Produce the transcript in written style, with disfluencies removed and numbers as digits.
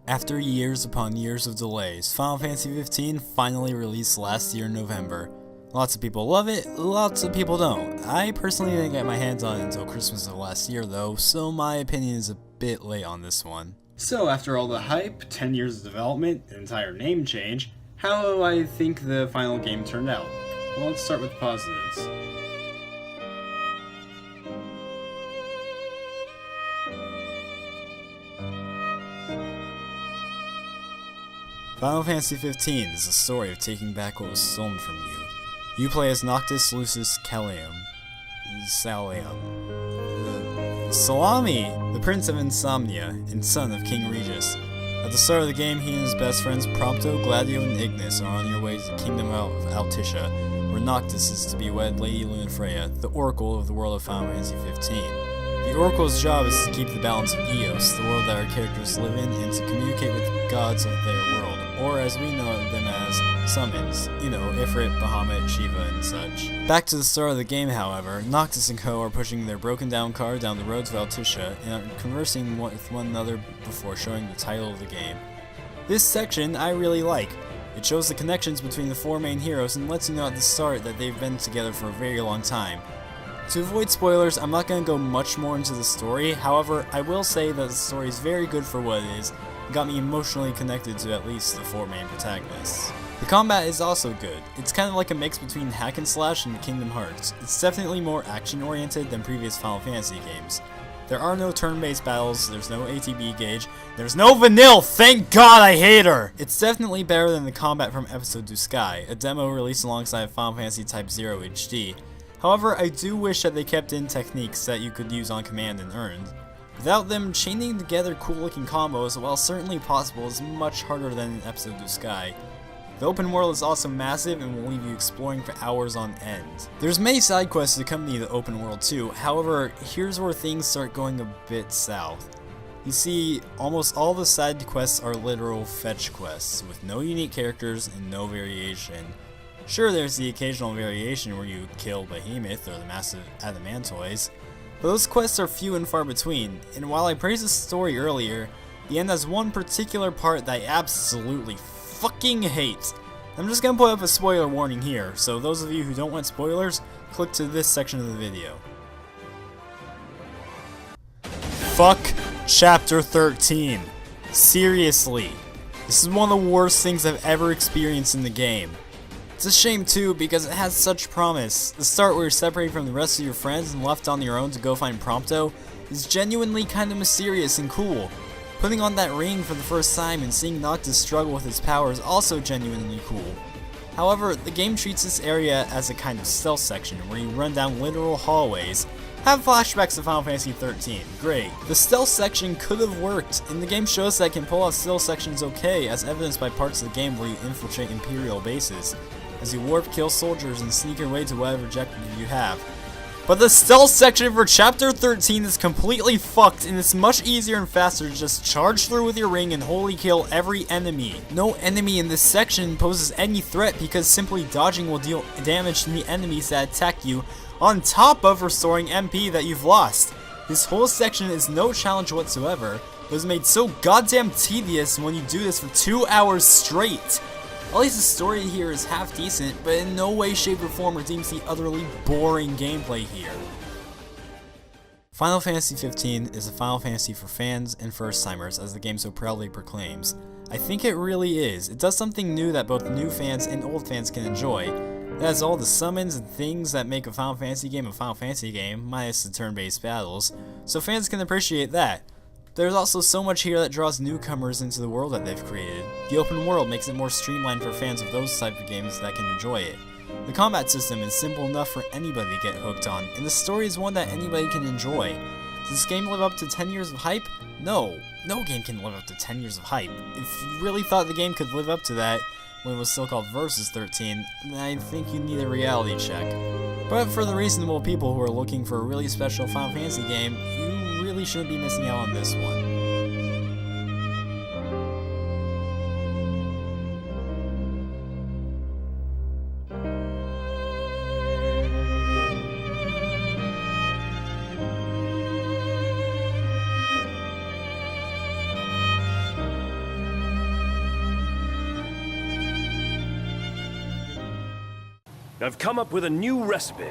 After years upon years of delays, Final Fantasy 15 finally released last year in November. Lots of people love it, lots of people don't. I personally didn't get my hands on it until Christmas of last year though, so my opinion is a bit late on this one. So after all the hype, 10 years of development, an entire name change, how do I think the final game turned out? Well, let's start with the positives. Final Fantasy 15 is a story of taking back what was stolen from you. You play as Noctis Lucis Salami, the Prince of Insomnia and son of King Regis. At the start of the game, he and his best friends Prompto, Gladio, and Ignis are on their way to the Kingdom of Altissia, where Noctis is to be wed Lady Lunafreya, the Oracle of the world of Final Fantasy 15. The Oracle's job is to keep the balance of Eos, the world that our characters live in, and to communicate with the gods of their world, or as we know them as, Somnus, Ifrit, Bahamut, Shiva, and such. Back to the start of the game, however, Noctis and co are pushing their broken down car down the road to Altissia and are conversing with one another before showing the title of the game. This section I really like. It shows the connections between the four main heroes and lets you know at the start that they've been together for a very long time. To avoid spoilers, I'm not going to go much more into the story, however, I will say that the story is very good for what it is. It got me emotionally connected to at least the four main protagonists. The combat is also good. It's kind of like a mix between hack and slash and Kingdom Hearts. It's definitely more action oriented than previous Final Fantasy games. There are no turn-based battles, there's no ATB gauge, there's no vanilla, thank god I hate her! It's definitely better than the combat from episode Duscae, a demo released alongside Final Fantasy Type 0 HD. However, I do wish that they kept in techniques that you could use on command and earned. Without them, chaining together cool looking combos, while certainly possible, is much harder than in episode Duscae. The open world is also massive and will leave you exploring for hours on end. There's many side quests to accompany the open world too, however, here's where things start going a bit south. You see, almost all the side quests are literal fetch quests, with no unique characters and no variation. Sure, there's the occasional variation where you kill Behemoth or the massive Adamantoids, but those quests are few and far between, and while I praised the story earlier, the end has one particular part that I absolutely fucking hate. I'm just gonna put up a spoiler warning here, so those of you who don't want spoilers, click to this section of the video. Fuck Chapter 13. Seriously. This is one of the worst things I've ever experienced in the game. It's a shame too, because it has such promise. The start where you're separated from the rest of your friends and left on your own to go find Prompto is genuinely kind of mysterious and cool. Putting on that ring for the first time and seeing Noctis struggle with his power is also genuinely cool. However, the game treats this area as a kind of stealth section where you run down literal hallways. Have flashbacks to Final Fantasy 13, great. The stealth section could have worked, and the game shows that it can pull off stealth sections okay, as evidenced by parts of the game where you infiltrate Imperial bases, as you warp kill soldiers and sneak your way to whatever objective you have. But the stealth section for Chapter 13 is completely fucked, and it's much easier and faster to just charge through with your ring and wholly kill every enemy. No enemy in this section poses any threat because simply dodging will deal damage to the enemies that attack you, on top of restoring MP that you've lost. This whole section is no challenge whatsoever, but is made so goddamn tedious when you do this for 2 hours straight. At least the story here is half decent, but in no way, shape, or form redeems the utterly boring gameplay here. Final Fantasy 15 is a Final Fantasy for fans and first-timers, as the game so proudly proclaims. I think it really is. It does something new that both new fans and old fans can enjoy. It has all the summons and things that make a Final Fantasy game, minus the turn-based battles, so fans can appreciate that. There's also so much here that draws newcomers into the world that they've created. The open world makes it more streamlined for fans of those type of games that can enjoy it. The combat system is simple enough for anybody to get hooked on, and the story is one that anybody can enjoy. Does this game live up to 10 years of hype? No. No game can live up to 10 years of hype. If you really thought the game could live up to that, when it was still called Versus 13, then I think you need a reality check. But for the reasonable people who are looking for a really special Final Fantasy game, you really shouldn't be missing out on this one. I've come up with a new recipe.